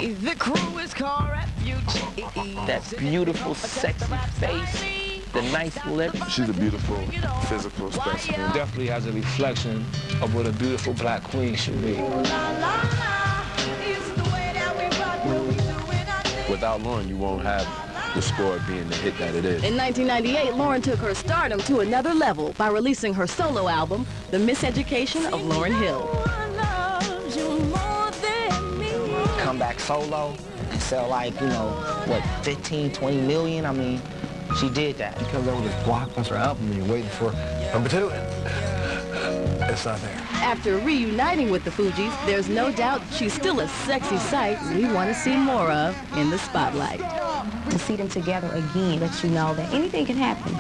The crew is called Refugees. That beautiful, sexy face, the nice lips. She's a beautiful physical specimen. Definitely has a reflection of what a beautiful black queen should be. Without Lauren, you won't have the score being the hit that it is. In 1998, Lauren took her stardom to another level by releasing her solo album, The Miseducation of Lauryn Hill. Come back solo and sell like, you know, what, 15, 20 million? I mean, she did that. You come there with this blockbuster album and you're waiting for number 2. It's not there. After reuniting with the Fugees, there's no doubt she's still a sexy sight we want to see more of in the spotlight. To see them together again lets you know that anything can happen.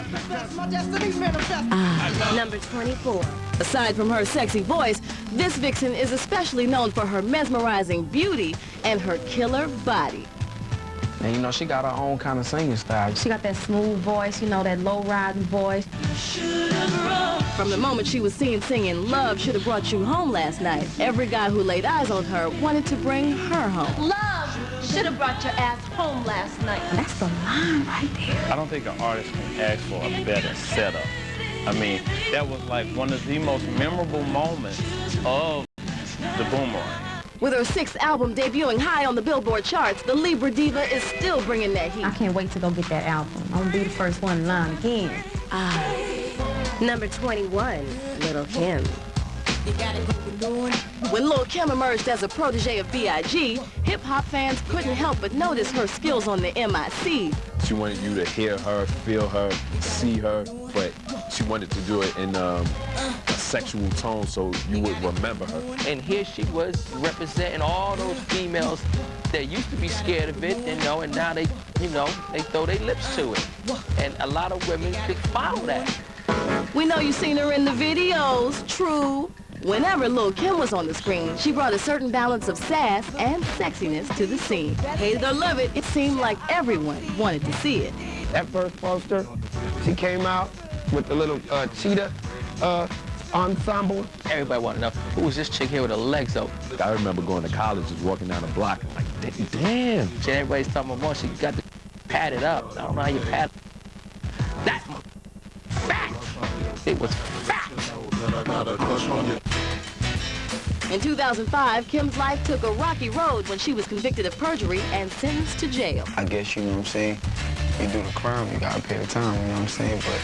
Number 24. Aside from her sexy voice, this vixen is especially known for her mesmerizing beauty and her killer body. And you know, she got her own kind of singing style. She got that smooth voice, you know, that low-riding voice. From the moment she was seen singing Love Should Have Brought You Home last night, every guy who laid eyes on her wanted to bring her home. Love should have brought your ass home last night. That's the line right there. I don't think an artist can ask for a better setup. I mean, that was like one of the most memorable moments of the Boomerang. With her 6th album debuting high on the Billboard charts, the Libra diva is still bringing that heat. I can't wait to go get that album. I'm gonna be the first one in line again. Number 21, Lil' Kim. When Lil' Kim emerged as a protege of B.I.G., hip-hop fans couldn't help but notice her skills on the MIC. She wanted you to hear her, feel her, see her, but she wanted to do it in a sexual tone so you would remember her. And here she was representing all those females that used to be scared of it, you know, and now they, you know, they throw their lips to it. And a lot of women could follow that. We know you've seen her in the videos, true. Whenever Lil' Kim was on the screen, she brought a certain balance of sass and sexiness to the scene. Hate it or love it, it seemed like everyone wanted to see it. That first poster, she came out with the little cheetah ensemble. Everybody wanted to know, who was this chick here with her legs open? I remember going to college, just walking down the block, and like, damn. Shit, everybody's talking about more, she got to pat it up. I don't know how you pat it. That fat. It was fat. In 2005, Kim's life took a rocky road when she was convicted of perjury and sentenced to jail. I guess, you know what I'm saying, you do the crime, you gotta pay the time, you know what I'm saying? But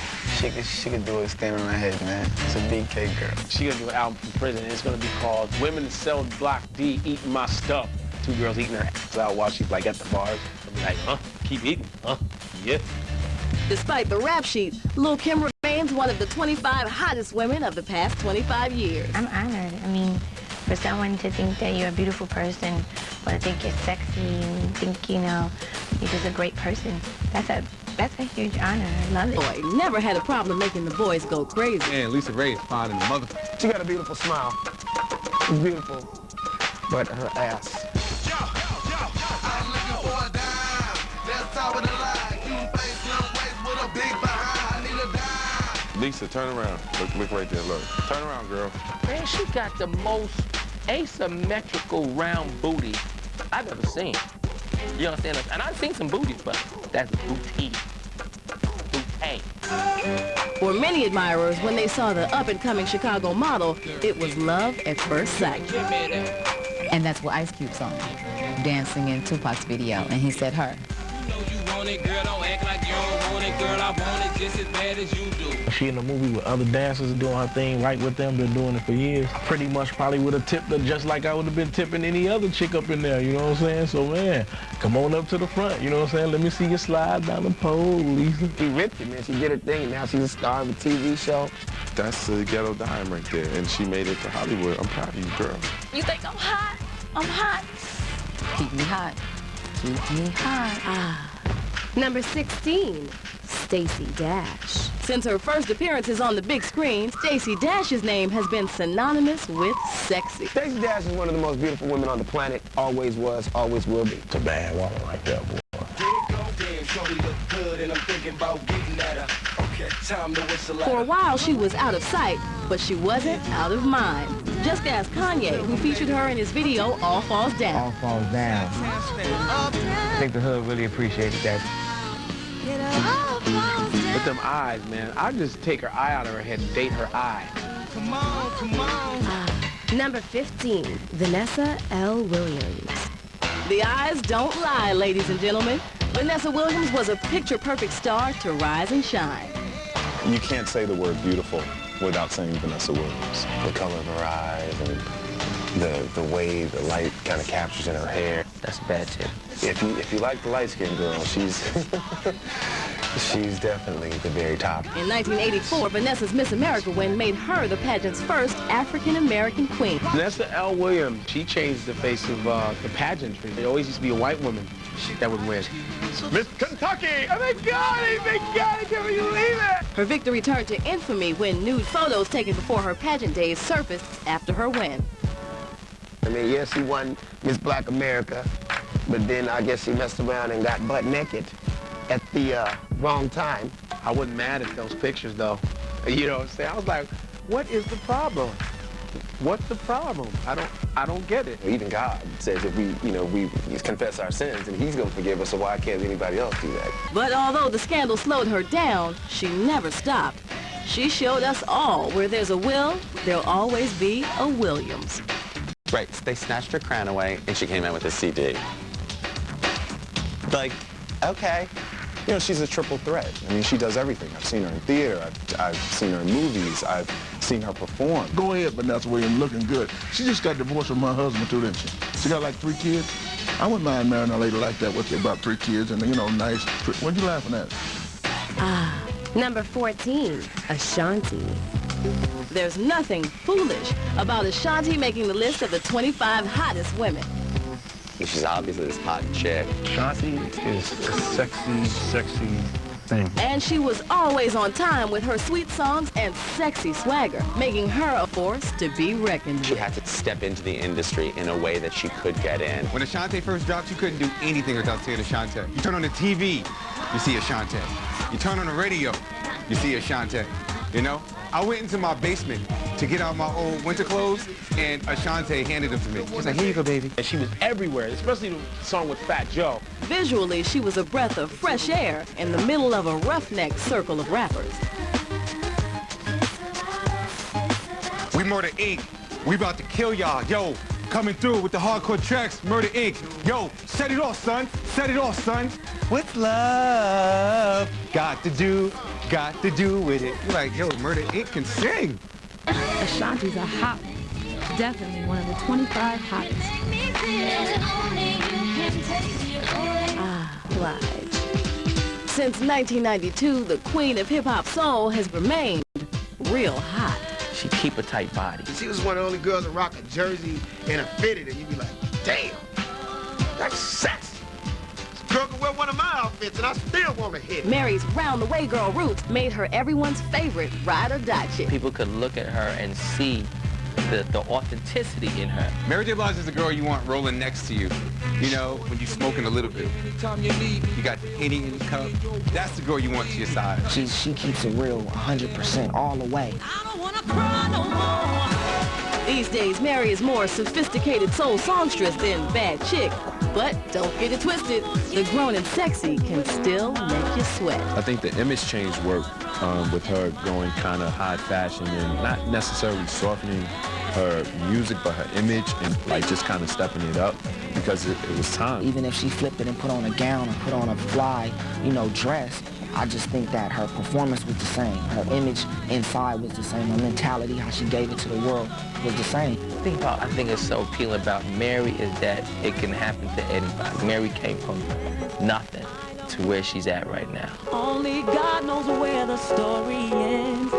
she could do it standing on her head, man. It's a BK girl. She gonna do an album from prison. It's gonna be called Women Selling Block D Eating My Stuff. 2 girls eating her ass out while she's like at the bars. I'll be like, huh? Keep eating, huh? Yeah. Despite the rap sheet, Lil' Kim remains one of the 25 hottest women of the past 25 years. I'm honored. I mean, for someone to think that you're a beautiful person, or to think you're sexy, and think, you know, you're just a great person, that's a huge honor. I love it. Boy, never had a problem making the boys go crazy. And Lisa Ray is fine in the mother. She got a beautiful smile. She's beautiful, but her ass. Lisa, turn around. Look right there, look. Turn around, girl. Man, she got the most asymmetrical round booty I've ever seen. You understand? And I've seen some booties, but that's a booty. Booty. For many admirers, when they saw the up-and-coming Chicago model, it was love at first sight. And that's what Ice Cube saw, dancing in Tupac's video, and he said her. She in the movie with other dancers doing her thing right with them, been doing it for years. I pretty much probably would have tipped her just like I would have been tipping any other chick up in there, you know what I'm saying? So man, come on up to the front, you know what I'm saying? Let me see you slide down the pole, Lisa. She ripped it, man. She did her thing, and now she's a star of a TV show. That's a ghetto dime right there, and she made it to Hollywood. I'm proud of you, girl. You think I'm hot? I'm hot. Keep me hot. Keep me hot. Number 16, Stacey Dash. Since her first appearances on the big screen, Stacey Dash's name has been synonymous with sexy. Stacey Dash is one of the most beautiful women on the planet. Always was, always will be. It's a bad woman right there, boy. For a while, she was out of sight, but she wasn't out of mind. Just ask Kanye, who featured her in his video, All Falls Down. All Falls Down. I think the hood really appreciated that. With them eyes, man. I'll just take her eye out of her head and date her eye. Come on. Number 15, Vanessa L. Williams. The eyes don't lie, ladies and gentlemen. Vanessa Williams was a picture-perfect star to rise and shine. You can't say the word beautiful without saying Vanessa Williams. The color of her eyes and the way the light kind of captures in her hair. That's bad, Tim. If you like the light-skinned girl, she's she's definitely the very top. In 1984, Vanessa's Miss America win made her the pageant's first African-American queen. Vanessa L. Williams, she changed the face of the pageantry. There always used to be a white woman that would win. Miss Kentucky! Oh my God, I can't believe it! Her victory turned to infamy when nude photos taken before her pageant days surfaced after her win. I mean, yes, she won Miss Black America, but then I guess she messed around and got butt naked at the wrong time. I wasn't mad at those pictures, though. You know what I'm saying? I was like, what is the problem? What's the problem? I don't get it. Even God says if we confess our sins, and he's going to forgive us, so why can't anybody else do that? But although the scandal slowed her down, she never stopped. She showed us all where there's a will, there'll always be a Williams. Right, they snatched her crown away, and she came out with a CD. Like, okay. You know, she's a triple threat. I mean, she does everything. I've seen her in theater, I've seen her in movies, I've seen her perform. Go ahead, Vanessa Williams, looking good. She just got divorced from her husband, too, didn't she? She got like 3 kids. I wouldn't mind marrying a lady like that with about 3 kids and, you know, nice. What you laughing at? Number 14, Ashanti. There's nothing foolish about Ashanti making the list of the 25 hottest women. She's obviously this hot chick. Ashanti is a sexy thing. And she was always on time with her sweet songs and sexy swagger, making her a force to be reckoned with. She had to step into the industry in a way that she could get in. When Ashanti first dropped, you couldn't do anything without seeing Ashanti. You turn on the TV, you see Ashanti. You turn on the radio, you see Ashanti. You know? I went into my basement to get out my old winter clothes, and Ashanti handed them to me. She's like, here you go, baby. And she was everywhere, especially the song with Fat Joe. Visually, she was a breath of fresh air in the middle of a roughneck circle of rappers. We Murder Inc. We about to kill y'all. Yo, coming through with the hardcore tracks, Murder Inc. Yo, set it off, son. Set it off, son. What's love got to do with it? You're like, yo, Murder Inc. can sing. Ashanti's a hot one. Definitely one of the 25 hottest. Oblige. Since 1992, the queen of hip-hop soul has remained real hot. She keep a tight body. She was one of the only girls that rock a jersey and a fitted, and you'd be like, damn, that's sexy. This girl can wear one of my outfits, and I still want to hit it. Mary's round-the-way girl roots made her everyone's favorite ride-or-die chick. People could look at her and see the authenticity in her. Mary J. Blige is the girl you want rolling next to you. You know, when you're smoking a little bit. You got the Henny in the cup. That's the girl you want to your side. She keeps it real 100% all the way. These days, Mary is more sophisticated soul songstress than bad chick. But don't get it twisted, the grown and sexy can still make you sweat. I think the image change worked with her going kind of high fashion and not necessarily softening her music, but her image and like just kind of stepping it up because it was time. Even if she flipped it and put on a gown or put on a fly, you know, dress, I just think that her performance was the same. Her image inside was the same. Her mentality, how she gave it to the world, was the same. I think it's so appealing about Mary is that it can happen to anybody. Mary came from nothing to where she's at right now. Only God knows where the story ends.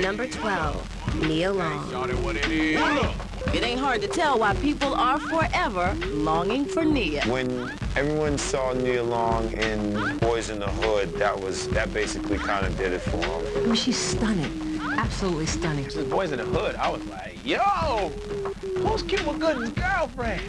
Number 12, Nia Long. It ain't hard to tell why people are forever longing for Nia. When everyone saw Nia Long in Boys in the Hood, that basically kind of did it for them. I mean, she's stunning. Absolutely stunning. This Boys in the Hood, I was like, yo, who's Cuba Gooding's girlfriend?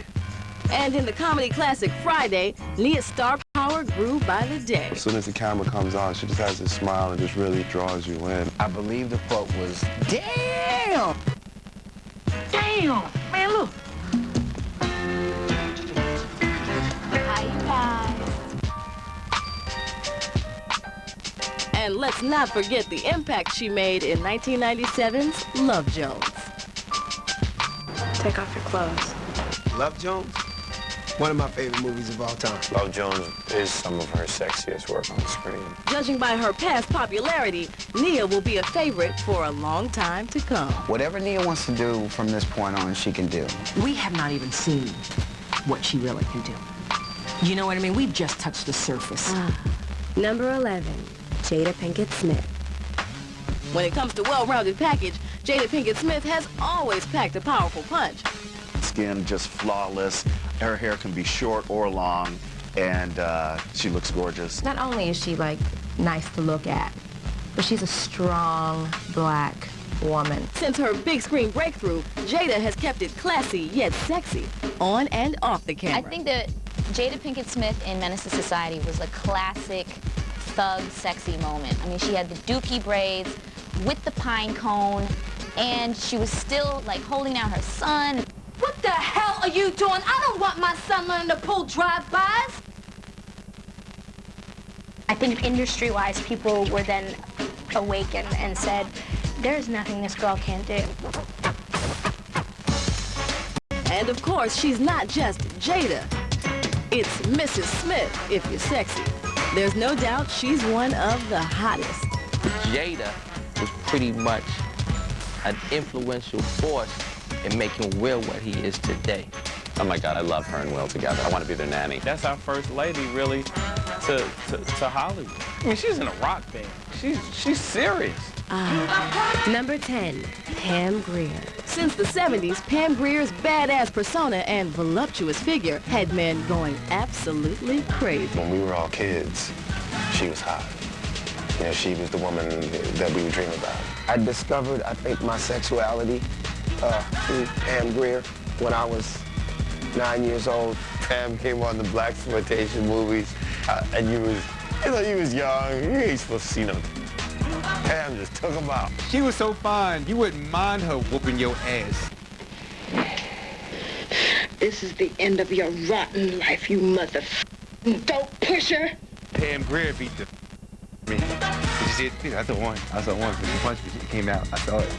And in the comedy classic Friday, Nia's star power grew by the day. As soon as the camera comes on, she just has this smile and just really draws you in. I believe the quote was, damn! Damn! Man, look. And let's not forget the impact she made in 1997's Love Jones. Take off your clothes. Love Jones? One of my favorite movies of all time. Love Jones is some of her sexiest work on screen. Judging by her past popularity, Nia will be a favorite for a long time to come. Whatever Nia wants to do from this point on, she can do. We have not even seen what she really can do. You know what I mean? We've just touched the surface. Number 11, Jada Pinkett Smith. When it comes to well-rounded package, Jada Pinkett Smith has always packed a powerful punch. Skin just flawless. Her hair can be short or long, and she looks gorgeous. Not only is she, like, nice to look at, but she's a strong black woman. Since her big screen breakthrough, Jada has kept it classy yet sexy, on and off the camera. I think that Jada Pinkett Smith in Menace to Society was a classic thug sexy moment. I mean, she had the dookie braids with the pine cone, and she was still, like, holding out her son. What the hell are you doing? I don't want my son learning to pull drive-bys. I think industry-wise, people were then awakened and said, there's nothing this girl can't do. And of course, she's not just Jada. It's Mrs. Smith, if you're sexy. There's no doubt she's one of the hottest. Jada was pretty much an influential force in making Will what he is today. Oh my God, I love her and Will together. I want to be their nanny. That's our first lady, really, to Hollywood. I mean, she's in a rock band. She's serious. Number 10, Pam Grier. Since the 70s, Pam Grier's badass persona and voluptuous figure had men going absolutely crazy. When we were all kids, she was hot. You know, she was the woman that we would dream about. I discovered, I think, my sexuality through Pam Grier when I was 9 years old. Pam came on the blaxploitation movies, and you was young. You ain't supposed to see nothing. Pam just took him out. She was so fine, you wouldn't mind her whooping your ass. This is the end of your rotten life, you mother. Don't push her. Pam Grier beat the me. Did you see it? I saw one. I saw one. When she punched me, it came out. I saw it.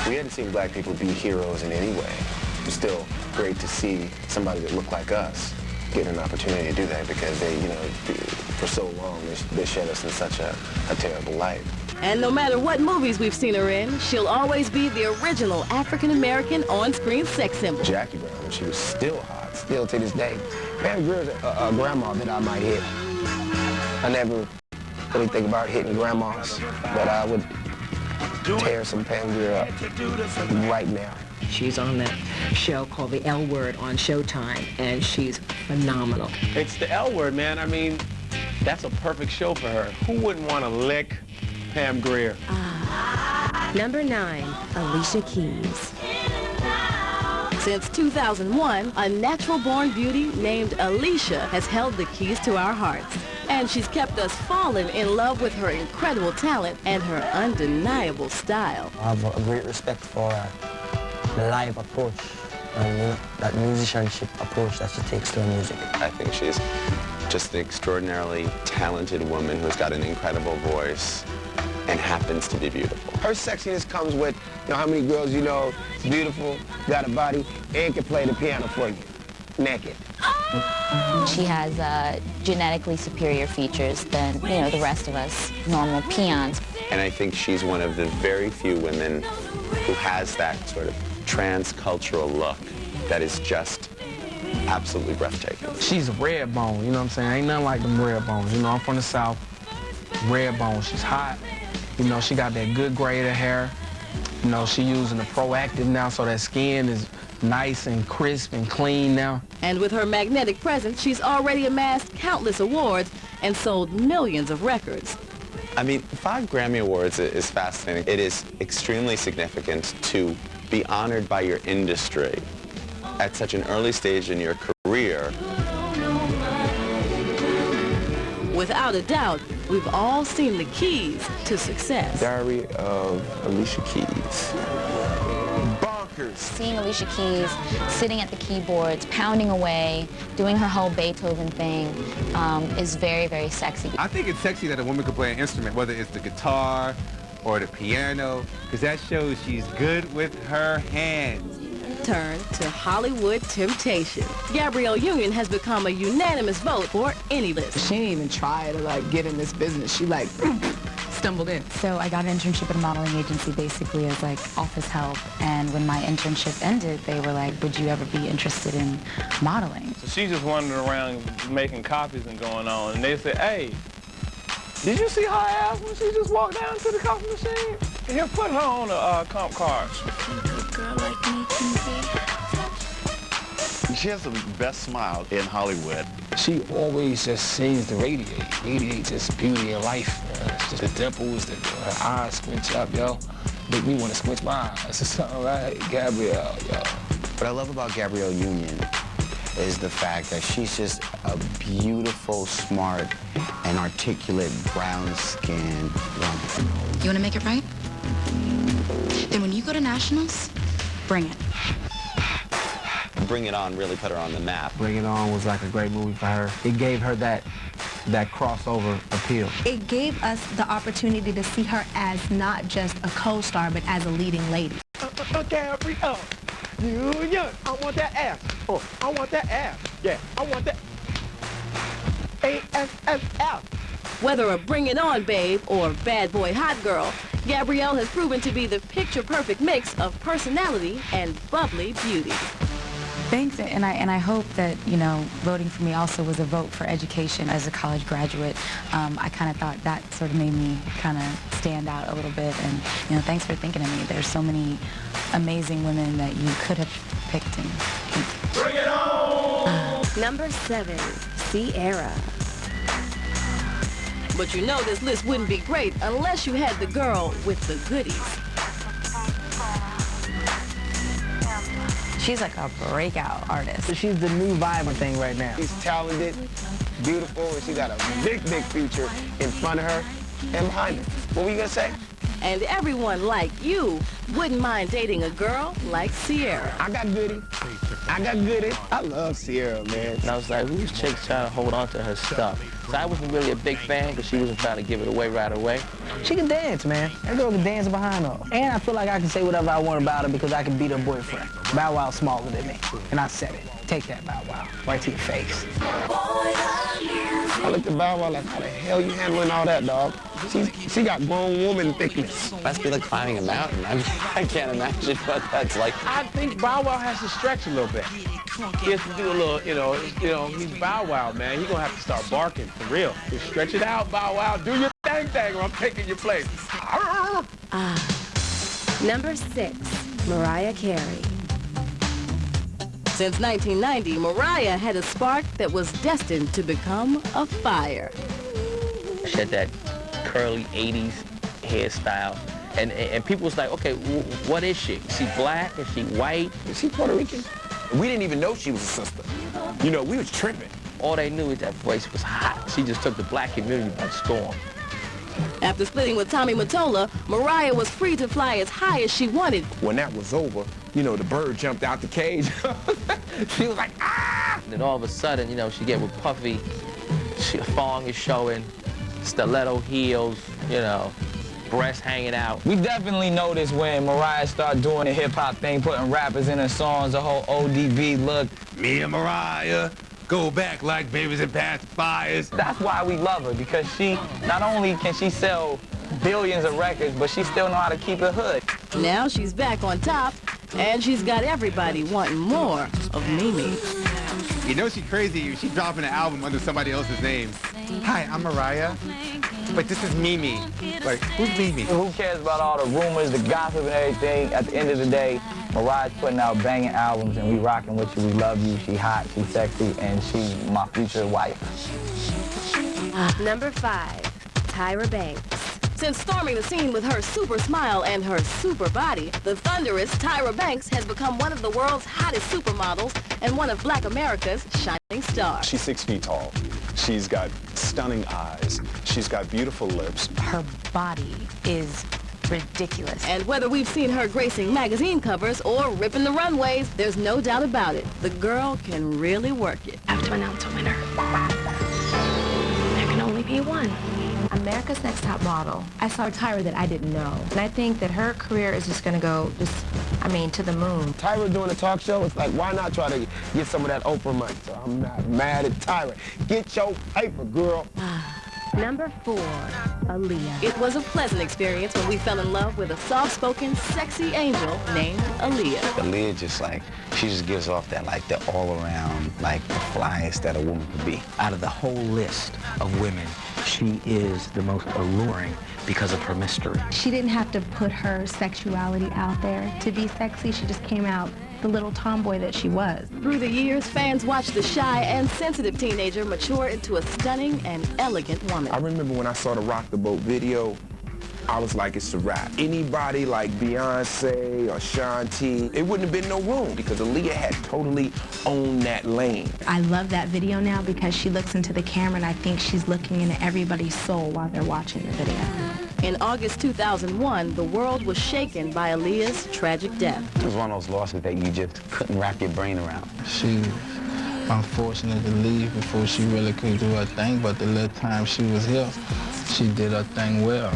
We hadn't seen black people be heroes in any way. It was still great to see somebody that looked like us get an opportunity to do that because they, you know, for so long, they shed us in such a terrible light. And no matter what movies we've seen her in, she'll always be the original African-American on-screen sex symbol. Jackie Brown, when she was still hot, still to this day. Pam Grier's a grandma that I might hit. I never really think about hitting grandmas, but I would tear some Pam Grier up right now. She's on that show called The L Word on Showtime, and she's phenomenal. It's the L Word, man. I mean, that's a perfect show for her. Who wouldn't want to lick Pam Grier? Number 9, Alicia Keys. Since 2001, a natural-born beauty named Alicia has held the keys to our hearts. And she's kept us falling in love with her incredible talent and her undeniable style. I have a great respect for the live approach and that musicianship approach that she takes to her music. I think she's just an extraordinarily talented woman who's got an incredible voice and happens to be beautiful. Her sexiness comes with, you know, how many girls you know, is beautiful, got a body, and can play the piano for you, naked. She has genetically superior features than, you know, the rest of us normal peons. And I think she's one of the very few women who has that sort of transcultural look that is just absolutely breathtaking. She's a red bone, you know what I'm saying? Ain't nothing like them red bones. You know, I'm from the South, red bone. She's hot. You know, she got that good grade of hair. You know, she using the Proactive now, so that skin is nice and crisp and clean now. And with her magnetic presence, she's already amassed countless awards and sold millions of records. I mean, 5 Grammy Awards is fascinating. It is extremely significant to be honored by your industry at such an early stage in your career. Without a doubt, We've all seen the keys to success. Diary of Alicia Keys. Seeing Alicia Keys sitting at the keyboards, pounding away, doing her whole Beethoven thing is very, very sexy. I think it's sexy that a woman can play an instrument, whether it's the guitar or the piano, because that shows she's good with her hands. Turn to Hollywood Temptation. Gabrielle Union has become a unanimous vote for any list. She didn't even try to like get in this business. She like stumbled in. So I got an internship at a modeling agency basically as like office help, and when my internship ended, they were like, would you ever be interested in modeling? So she just wandering around making copies and going on, and they said, hey, did you see her ass when she just walked down to the coffee machine? Here, put her on a comp card. She has the best smile in Hollywood. She always just seems to radiate just beauty and life. It's just the dimples, her eyes squinch up, yo. Make me want to squinch my eyes or something, right? Gabrielle, yo. What I love about Gabrielle Union is the fact that she's just a beautiful, smart, and articulate brown-skinned woman. You want to make it right? Then when you go to nationals, bring it. Bring It On really put her on the map. Bring It On was like a great movie for her. It gave her that crossover appeal. It gave us the opportunity to see her as not just a co-star, but as a leading lady. Gabrielle, Union, I want that ass. Oh, I want that ass. Yeah, I want that. ASSF. Whether a Bring It On babe or bad boy hot girl, Gabrielle has proven to be the picture-perfect mix of personality and bubbly beauty. Thanks, and I hope that, you know, voting for me also was a vote for education. As a college graduate, I kind of thought that sort of made me kind of stand out a little bit, and, you know, thanks for thinking of me. There's so many amazing women that you could have picked. And Bring it on! Number 7, Ciara. But you know this list wouldn't be great unless you had the girl with the goodies. she's like a breakout artist. She's the new vibe thing right now. She's talented, beautiful, and she got a big, big future in front of her and behind her. What were you gonna say? And everyone like you wouldn't mind dating a girl like Ciara. I got goody. I got goody. I love Ciara, man. And I was like, who's chicks trying to hold on to her stuff? So I wasn't really a big fan because she wasn't trying to give it away right away. She can dance, man. That girl can dance behind her. And I feel like I can say whatever I want about her because I can beat her boyfriend. Bow Wow's smaller than me. And I said it. Take that, Bow Wow. Right to your face. I looked at Bow Wow like, how the hell you handling all that, dog? She got grown woman thickness. Must be like climbing a mountain. I can't imagine what that's like. I think Bow Wow has to stretch a little bit. He has to do a little, you know, he's Bow Wow, man. He's gonna have to start barking for real. Just stretch it out, Bow Wow. Do your thing, or I'm taking your place. Number 6, Mariah Carey. Since 1990, Mariah had a spark that was destined to become a fire. She had that curly 80s hairstyle. And people was like, okay, what is she? Is she black? Is she white? Is she Puerto Rican? We didn't even know she was a sister. You know, we was tripping. All they knew is that voice was hot. She just took the black community by storm. After splitting with Tommy Mottola, Mariah was free to fly as high as she wanted. When that was over, you know, the bird jumped out the cage. She was like, ah! And then all of a sudden, you know, she get with Puffy, thong is showing, stiletto heels, you know, breasts hanging out. We definitely noticed when Mariah started doing the hip-hop thing, putting rappers in her songs, the whole ODB look. Me and Mariah go back like babies and pacifiers. That's why we love her, because she, not only can she sell billions of records, but she still know how to keep it hood. Now she's back on top, and she's got everybody wanting more of Mimi. You know she's crazy. She's dropping an album under somebody else's name. Hi, I'm Mariah, but this is Mimi. Like, who's Mimi? Who cares about all the rumors, the gossip and everything? At the end of the day, Mariah's putting out banging albums, and we rocking with you. We love you. She hot, she sexy, and she my future wife. Number 5, Tyra Banks. Since storming the scene with her super smile and her super body, the thunderous Tyra Banks has become one of the world's hottest supermodels and one of Black America's shining stars. She's 6 feet tall. She's got stunning eyes. She's got beautiful lips. Her body is ridiculous. And whether we've seen her gracing magazine covers or ripping the runways, there's no doubt about it. The girl can really work it. I have to announce a winner. There can only be one. America's Next Top Model. I saw Tyra that I didn't know. And I think that her career is just gonna go to the moon. Tyra doing a talk show, it's like, why not try to get some of that Oprah money? So I'm not mad at Tyra. Get your paper, girl. Number 4, Aaliyah. It was a pleasant experience when we fell in love with a soft-spoken, sexy angel named Aaliyah. Aaliyah just she just gives off that the all-around, the flyest that a woman could be. Out of the whole list of women, she is the most alluring because of her mystery. She didn't have to put her sexuality out there to be sexy. She just came out the little tomboy that she was. Through the years, fans watched the shy and sensitive teenager mature into a stunning and elegant woman. I remember when I saw the Rock the Boat video, I was like, it's a wrap. Anybody like Beyonce or Shanti, it wouldn't have been no room because Aaliyah had totally owned that lane. I love that video now because she looks into the camera and I think she's looking into everybody's soul while they're watching the video. In August 2001, the world was shaken by Aaliyah's tragic death. It was one of those losses that you just couldn't wrap your brain around. She was unfortunate to leave before she really could do her thing, but the little time she was here, she did her thing well.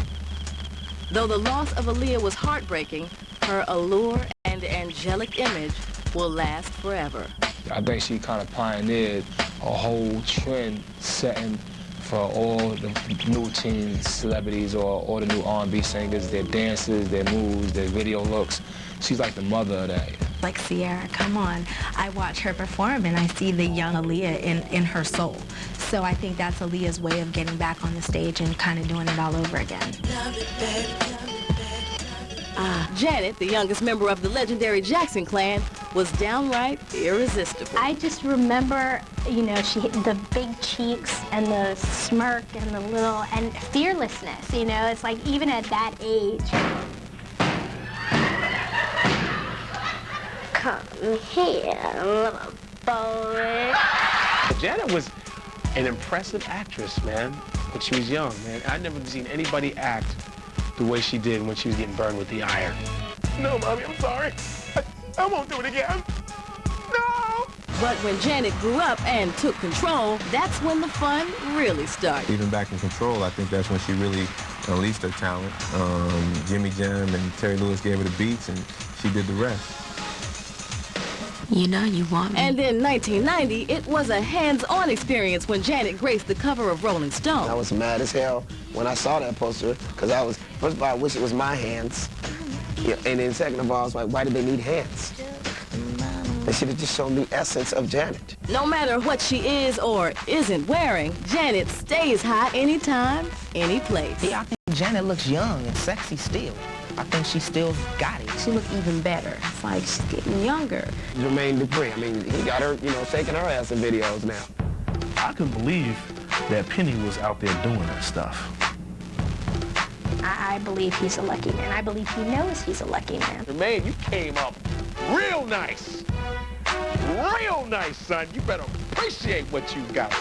Though the loss of Aaliyah was heartbreaking, her allure and angelic image will last forever. I think she kind of pioneered a whole trend setting for all the new teen celebrities or all the new R&B singers, their dances, their moves, their video looks. She's like the mother of that. Like Ciara, come on. I watch her perform and I see the young Aaliyah in her soul. So I think that's Aaliyah's way of getting back on the stage and kind of doing it all over again. Janet, the youngest member of the legendary Jackson clan, was downright irresistible. I just remember, she hit the big cheeks and the smirk and the little, and fearlessness, it's like even at that age. Come here, little boy. Janet was an impressive actress, man, when she was young, man. I'd never seen anybody act the way she did when she was getting burned with the iron. No, Mommy, I'm sorry. I won't do it again. No! But when Janet grew up and took control, that's when the fun really started. Even back in Control, I think that's when she really unleashed her talent. Jimmy Jam and Terry Lewis gave her the beats, and she did the rest. You want me. And in 1990, it was a hands-on experience when Janet graced the cover of Rolling Stone. I was mad as hell when I saw that poster because first of all, I wish it was my hands. Yeah, and then second of all, I was like, why did they need hands? They should have just shown the essence of Janet. No matter what she is or isn't wearing, Janet stays hot anytime, any place. Yeah, I think Janet looks young and sexy still. I think she still got it. She looked even better. It's like she's getting younger. Jermaine Dupri, he got her, shaking her ass in videos now. I couldn't believe that Penny was out there doing that stuff. I believe he's a lucky man. I believe he knows he's a lucky man. Jermaine, you came up real nice. Real nice, son. You better appreciate what you got.